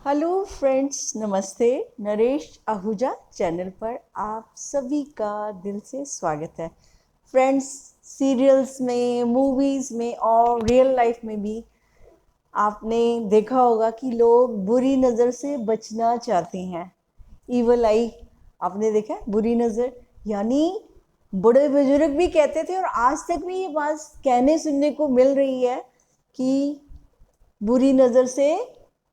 Hello friends, नमस्ते। Naresh Ahuja channel पर आप सभी का दिल से स्वागत है। फ्रेंड्स, सीरियल्स में, मूवीज़ में और रियल लाइफ में भी आपने देखा होगा कि लोग बुरी नज़र से बचना चाहते हैं। ईवल आई, आपने देखा है? बुरी नज़र, यानी बड़े बुजुर्ग भी कहते थे और आज तक भी ये बात कहने सुनने को मिल रही है कि बुरी नज़र से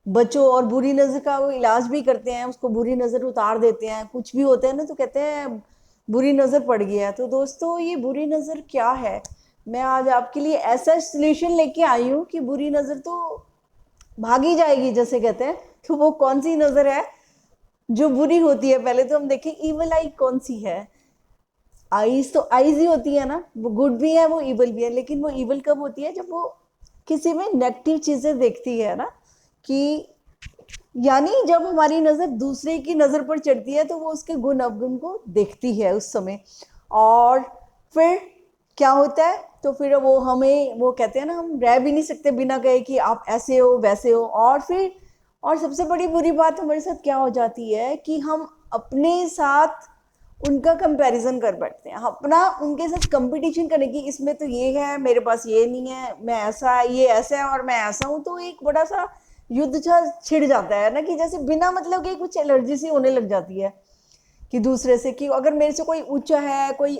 बचो। और बुरी नज़र का वो इलाज भी करते हैं, उसको बुरी नज़र उतार देते हैं। कुछ भी होता है ना तो कहते हैं बुरी नज़र पड़ गया। तो दोस्तों, ये बुरी नज़र क्या है? मैं आज आपके लिए ऐसा सोल्यूशन लेके आई हूँ कि बुरी नज़र तो भागी जाएगी, जैसे कहते हैं। तो वो कौन सी नज़र है जो बुरी होती है? पहले तो हम देखें ईवल आई कौन सी है। आईज तो आईज ही होती है ना, वो गुड भी है वो ईवल भी है। लेकिन वो ईवल कब होती है? जब वो किसी में नेगेटिव चीजें देखती है ना, कि यानी जब हमारी नजर दूसरे की नजर पर चढ़ती है तो वो उसके गुण अवगुण को देखती है उस समय। और फिर क्या होता है? तो फिर वो हमें, वो कहते हैं ना, हम रह भी नहीं सकते बिना कहे कि आप ऐसे हो वैसे हो। और फिर और सबसे बड़ी बुरी बात हमारे साथ क्या हो जाती है कि हम अपने साथ उनका कंपैरिजन कर बैठते हैं, अपना उनके साथ कंपटीशन करने की। इसमें तो ये है, मेरे पास ये नहीं है, मैं ऐसा, ये ऐसा है और मैं ऐसा हूँ। तो एक बड़ा सा युद्ध सा छिड़ जाता है ना, कि जैसे बिना मतलब के कुछ एलर्जी सी होने लग जाती है कि दूसरे से, कि अगर मेरे से कोई ऊंचा है, कोई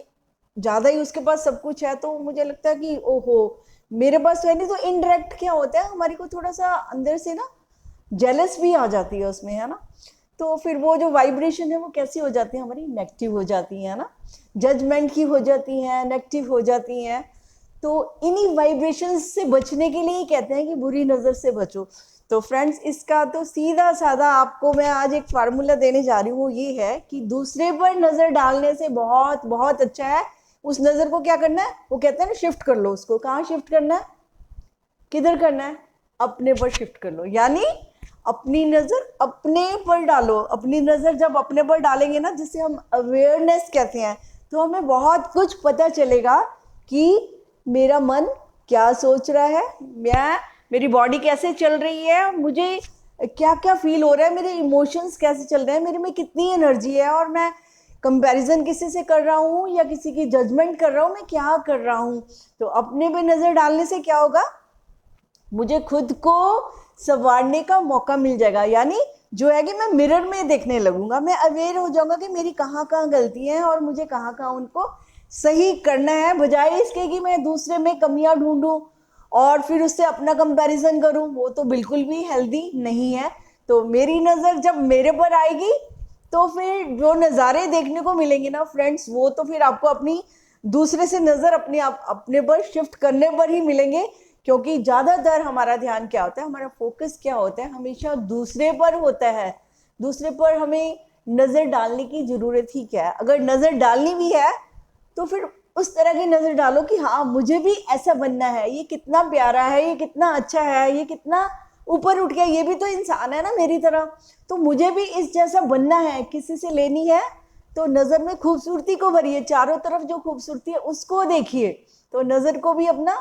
ज्यादा ही उसके पास सब कुछ है, तो मुझे लगता है कि ओहो, मेरे पास तो है नहीं। तो इनडायरेक्ट क्या होता है, हमारी को थोड़ा सा अंदर से ना जेलस भी आ जाती है उसमें, है ना। तो फिर वो जो वाइब्रेशन है वो कैसी हो जाती है हमारी? नेगेटिव हो जाती है ना, जजमेंट की हो जाती है, नेगेटिव हो जाती हैं। तो इन्हीं वाइब्रेशन से बचने के लिए ही कहते हैं कि बुरी नज़र से बचो। तो फ्रेंड्स, इसका तो सीधा साधा आपको मैं आज एक फार्मूला देने जा रही हूँ। वो ये है कि दूसरे पर नज़र डालने से बहुत बहुत अच्छा है उस नज़र को क्या करना है? वो कहते हैं ना, शिफ्ट कर लो उसको। कहाँ शिफ्ट करना है? किधर करना है? अपने पर शिफ्ट कर लो। यानी अपनी नजर अपने पर डालो। अपनी नजर जब अपने पर डालेंगे ना, जिसे हम अवेयरनेस कहते हैं, तो हमें बहुत कुछ पता चलेगा कि मेरा मन क्या सोच रहा है, मेरी बॉडी कैसे चल रही है, मुझे क्या क्या फील हो रहा है, मेरे इमोशंस कैसे चल रहे हैं, मेरे में कितनी एनर्जी है, और मैं कंपैरिजन किसी से कर रहा हूँ या किसी की जजमेंट कर रहा हूँ, मैं क्या कर रहा हूँ। तो अपने पे नजर डालने से क्या होगा? मुझे खुद को संवारने का मौका मिल जाएगा। यानी जो है कि मैं मिरर में देखने लगूंगा, मैं अवेयर हो जाऊंगा कि मेरी कहाँ कहाँ गलती है और मुझे कहाँ कहाँ उनको सही करना है, बजाय इसके कि मैं दूसरे में कमियां ढूंढूं और फिर उससे अपना कंपैरिजन करूं। वो तो बिल्कुल भी हेल्दी नहीं है। तो मेरी नज़र जब मेरे पर आएगी, तो फिर जो नज़ारे देखने को मिलेंगे ना फ्रेंड्स, वो तो फिर आपको अपनी दूसरे से नज़र अपने पर शिफ्ट करने पर ही मिलेंगे। क्योंकि ज़्यादातर हमारा ध्यान क्या होता है, हमारा फोकस क्या होता है? हमेशा दूसरे पर होता है। दूसरे पर हमें नज़र डालने की ज़रूरत ही क्या है? अगर नज़र डालनी भी है तो फिर उस तरह की नज़र डालो कि हाँ, मुझे भी ऐसा बनना है, ये कितना प्यारा है, ये कितना अच्छा है, ये कितना ऊपर उठ गया, ये भी तो इंसान है ना मेरी तरह। तो मुझे भी इस जैसा बनना है, किसी से लेनी है। तो नज़र में खूबसूरती को भरिए, चारों तरफ जो खूबसूरती है उसको देखिए। तो नज़र को भी अपना,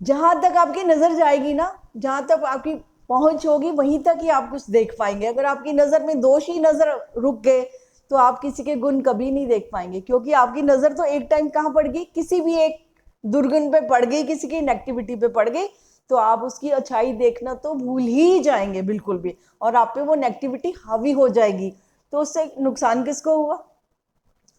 जहां तक आपकी नजर जाएगी ना, जहां तक आपकी पहुंच होगी, वहीं तक ही आप कुछ देख पाएंगे। अगर आपकी नजर में दोष ही नजर रुक गए तो आप किसी के गुण कभी नहीं देख पाएंगे। क्योंकि आपकी नजर तो एक टाइम कहाँ पड़ गई? किसी भी एक दुर्गुण पे पड़ गई, किसी की नेगेटिविटी पे पड़ गई, तो आप उसकी अच्छाई देखना तो भूल ही जाएंगे बिल्कुल भी, और आप पे वो नेगेटिविटी हावी हो जाएगी। तो उससे नुकसान किसको हुआ?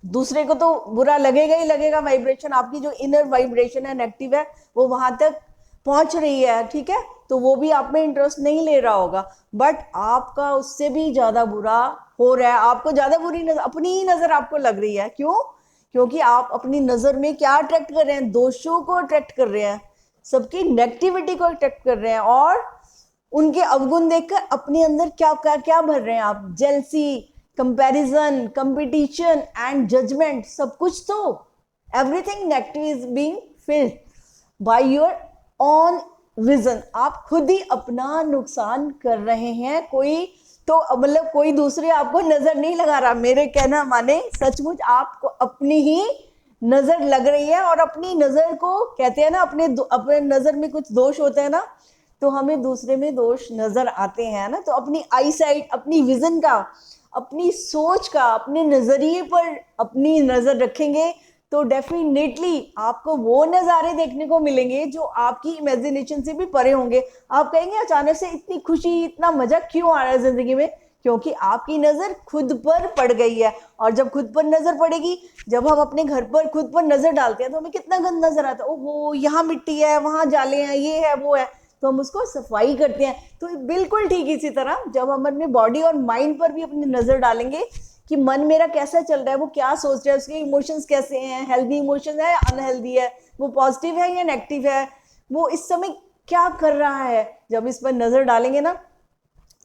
दूसरे को तो बुरा लगेगा ही लगेगा। वाइब्रेशन, आपकी जो इनर वाइब्रेशन है, नेगेटिव है, वो वहां तक पहुंच रही है, ठीक है। तो वो भी आप में इंटरेस्ट नहीं ले रहा होगा, बट आपका उससे भी ज्यादा बुरा हो रहा है। आपको ज्यादा बुरी नजर, अपनी ही नजर आपको लग रही है। क्यों? क्योंकि आप अपनी नजर में क्या अट्रैक्ट कर रहे हैं? दोषों को अट्रैक्ट कर रहे हैं, सबकी नेगेटिविटी को अट्रैक्ट कर रहे हैं, और उनके अवगुण देखकर अपने अंदर क्या क्या क्या भर रहे हैं आप? Jealousy, comparison, competition and judgement, सब कुछ। तो everything negative is being filled by your own vision. आप खुद ही अपना नुकसान कर रहे हैं। कोई तो मतलब कोई दूसरे आपको नजर नहीं लगा रहा। मेरे कहना माने, सचमुच आपको अपनी ही नजर लग रही है। और अपनी नजर को कहते हैं ना, अपने अपने नजर में कुछ दोष होते हैं ना, तो हमें दूसरे में दोष नजर आते हैं ना। तो अपनी आई साइट, अपनी विजन का, अपनी सोच का, अपने नजरिए पर अपनी नजर रखेंगे तो डेफिनेटली आपको वो नज़ारे देखने को मिलेंगे जो आपकी इमेजिनेशन से भी परे होंगे। आप कहेंगे अचानक से इतनी खुशी, इतना मजा क्यों आ रहा है जिंदगी में? क्योंकि आपकी नजर खुद पर पड़ गई है। और जब खुद पर नजर पड़ेगी, जब हम अपने घर पर खुद पर नजर डालते हैं तो हमें कितना गंदा नजर आता है। ओहो, यहाँ मिट्टी है, वहां जाले हैं, ये है, वो है, तो हम उसको सफाई करते हैं। तो बिल्कुल ठीक इसी तरह जब हम अपने बॉडी और माइंड पर भी अपनी नजर डालेंगे कि मन मेरा कैसा चल रहा है, वो क्या सोच रहा है, उसके इमोशंस कैसे हैं, हेल्दी इमोशन है या अनहेल्दी है, वो पॉजिटिव है या नेगेटिव है, वो इस समय क्या कर रहा है, जब इस पर नजर डालेंगे ना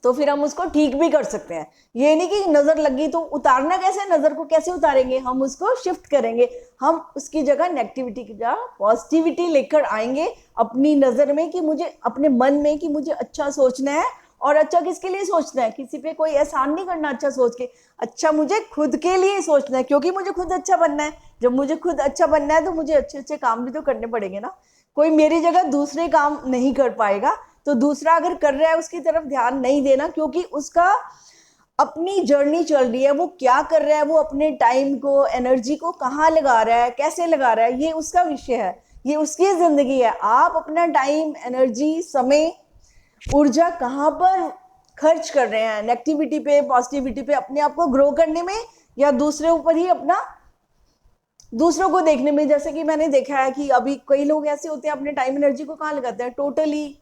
तो फिर हम उसको ठीक भी कर सकते हैं। ये नहीं कि नजर लगी तो उतारना कैसे, नजर को कैसे उतारेंगे, हम उसको शिफ्ट करेंगे। हम उसकी जगह नेगेटिविटी की जगह पॉजिटिविटी लेकर आएंगे अपनी नजर में, कि मुझे अपने मन में कि मुझे अच्छा सोचना है। और अच्छा किसके लिए सोचना है? किसी पे कोई एहसान नहीं करना अच्छा सोच के, अच्छा मुझे खुद के लिए सोचना है, क्योंकि मुझे खुद अच्छा बनना है। जब मुझे खुद अच्छा बनना है तो मुझे अच्छे अच्छे काम भी तो करने पड़ेंगे ना। कोई मेरी जगह दूसरे काम नहीं कर पाएगा, तो दूसरा अगर कर रहा है उसकी तरफ ध्यान नहीं देना, क्योंकि उसका अपनी जर्नी चल रही है, वो क्या कर रहा है, वो अपने टाइम को, एनर्जी को कहाँ लगा रहा है, कैसे लगा रहा है, ये उसका विषय है, ये उसकी जिंदगी है। आप अपना टाइम, एनर्जी, समय, ऊर्जा कहाँ पर खर्च कर रहे हैं? नेगेटिविटी पे, पॉजिटिविटी पे, अपने आप को ग्रो करने में, या दूसरे ऊपर ही अपना, दूसरों को देखने में? जैसे कि मैंने देखा है कि अभी कई लोग ऐसे होते हैं अपने टाइम एनर्जी को कहाँ लगाते हैं, टोटली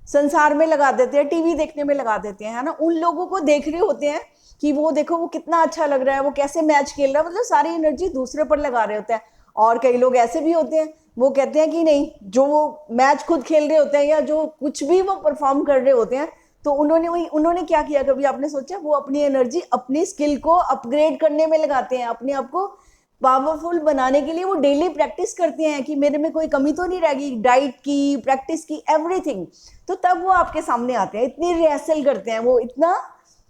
संसार में लगा देते हैं, टीवी देखने में लगा देते हैं, है ना। उन लोगों को देख रहे होते हैं कि वो देखो वो कितना अच्छा लग रहा है, वो कैसे मैच खेल रहा है, मतलब सारी एनर्जी दूसरे पर लगा रहे होते हैं। और कई लोग ऐसे भी होते हैं, वो कहते हैं कि नहीं, जो वो मैच खुद खेल रहे होते हैं या जो कुछ भी वो परफॉर्म कर रहे होते हैं, तो उन्होंने क्या किया, कभी आपने सोचा? वो अपनी एनर्जी अपनी स्किल को अपग्रेड करने में लगाते हैं, अपने आप को पावरफुल बनाने के लिए वो डेली प्रैक्टिस करते हैं कि मेरे में कोई कमी तो नहीं रहेगी, डाइट की, प्रैक्टिस की, एवरीथिंग। तो तब वो आपके सामने आते हैं, इतनी रिहर्सल करते हैं, वो इतना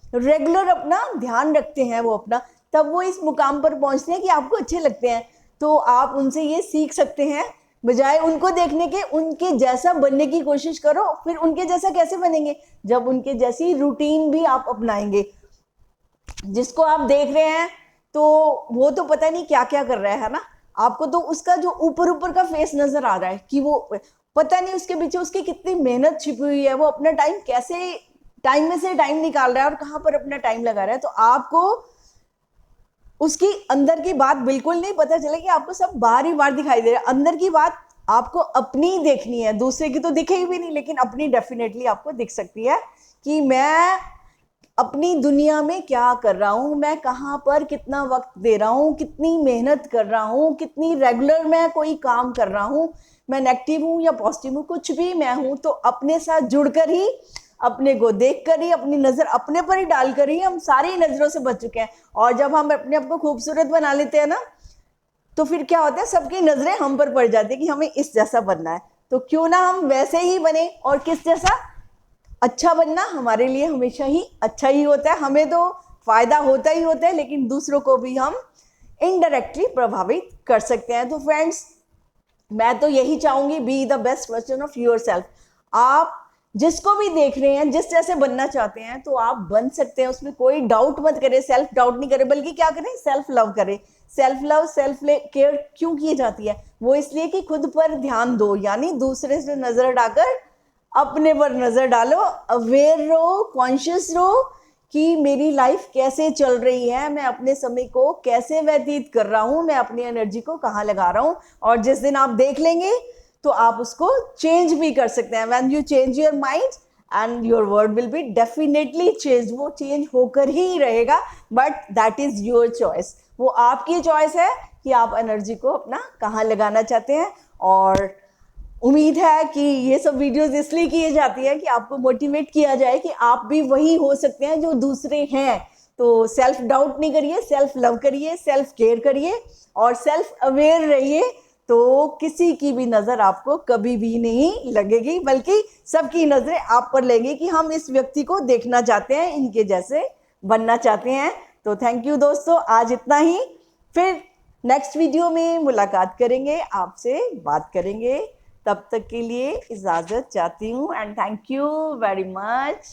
रेगुलर अपना ध्यान रखते हैं वो अपना, तब वो इस मुकाम पर पहुंचते हैं कि आपको अच्छे लगते हैं। तो आप उनसे ये सीख सकते हैं, बजाय उनको देखने के उनके जैसा बनने की कोशिश करो। फिर उनके जैसा कैसे बनेंगे? जब उनके जैसी रूटीन भी आप अपनाएंगे। जिसको आप देख रहे हैं तो वो तो पता नहीं क्या क्या कर रहा है ना, आपको तो उसका जो ऊपर ऊपर का फेस नजर आ रहा है कि वो पता नहीं उसके पीछे उसकी कितनी मेहनत छिपी हुई है, वो अपना टाइम कैसे, टाइम में से टाइम निकाल रहा है और कहाँ पर अपना टाइम लगा रहा है। तो आपको उसकी अंदर की बात बिल्कुल नहीं पता चलेगी, आपको सब बार ही बार दिखाई दे रहा है। अंदर की बात आपको अपनी देखनी है, दूसरे की तो दिखेगी भी नहीं, लेकिन अपनी डेफिनेटली आपको दिख सकती है कि मैं अपनी दुनिया में क्या कर रहा हूँ, मैं कहाँ पर कितना वक्त दे रहा हूँ, कितनी मेहनत कर रहा हूँ, कितनी रेगुलर मैं कोई काम कर रहा हूँ, मैं नेगेटिव हूँ या पॉजिटिव हूँ, कुछ भी मैं हूँ। तो अपने साथ जुड़कर ही, अपने को देखकर ही, अपनी नजर अपने पर ही डालकर ही हम सारी नजरों से बच चुके हैं। और जब हम अपने आप को खूबसूरत बना लेते हैं ना, तो फिर क्या होता है, सबकी नजरें हम पर पड़ जाती है कि हमें इस जैसा बनना है। तो क्यों ना हम वैसे ही बने, और किस जैसा? अच्छा बनना हमारे लिए हमेशा ही अच्छा ही होता है, हमें तो फायदा होता ही होता है, लेकिन दूसरों को भी हम इनडायरेक्टली प्रभावित कर सकते हैं। तो फ्रेंड्स, मैं तो यही चाहूंगी, be the best version of your self. आप जिसको भी देख रहे हैं, जिस जैसे बनना चाहते हैं, तो आप बन सकते हैं, उसमें कोई डाउट मत करें, सेल्फ डाउट नहीं करें, बल्कि क्या करें, सेल्फ लव करें। सेल्फ लव, सेल्फ केयर क्यों की जाती है? वो इसलिए कि खुद पर ध्यान दो, यानी दूसरे से नजर हटाकर अपने पर नजर डालो, अवेयर रहो, कॉन्शियस रहो कि मेरी लाइफ कैसे चल रही है, मैं अपने समय को कैसे व्यतीत कर रहा हूँ, मैं अपनी एनर्जी को कहाँ लगा रहा हूँ। और जिस दिन आप देख लेंगे तो आप उसको चेंज भी कर सकते हैं। When you change your mind and your word will be definitely change, वो चेंज होकर ही रहेगा, but that is your choice. वो आपकी चॉइस है कि आप एनर्जी को अपना कहाँ लगाना चाहते हैं। और उम्मीद है कि ये सब वीडियोस इसलिए किए जाती है कि आपको मोटिवेट किया जाए कि आप भी वही हो सकते हैं जो दूसरे हैं। तो सेल्फ डाउट नहीं करिए, सेल्फ लव करिए, सेल्फ केयर करिए और सेल्फ अवेयर रहिए, तो किसी की भी नजर आपको कभी भी नहीं लगेगी, बल्कि सबकी नजरें आप पर लेंगी कि हम इस व्यक्ति को देखना चाहते हैं, इनके जैसे बनना चाहते हैं। तो थैंक यू दोस्तों, आज इतना ही। फिर नेक्स्ट वीडियो में मुलाकात करेंगे, आपसे बात करेंगे। तब तक के लिए इजाज़त चाहती हूँ and thank you very much.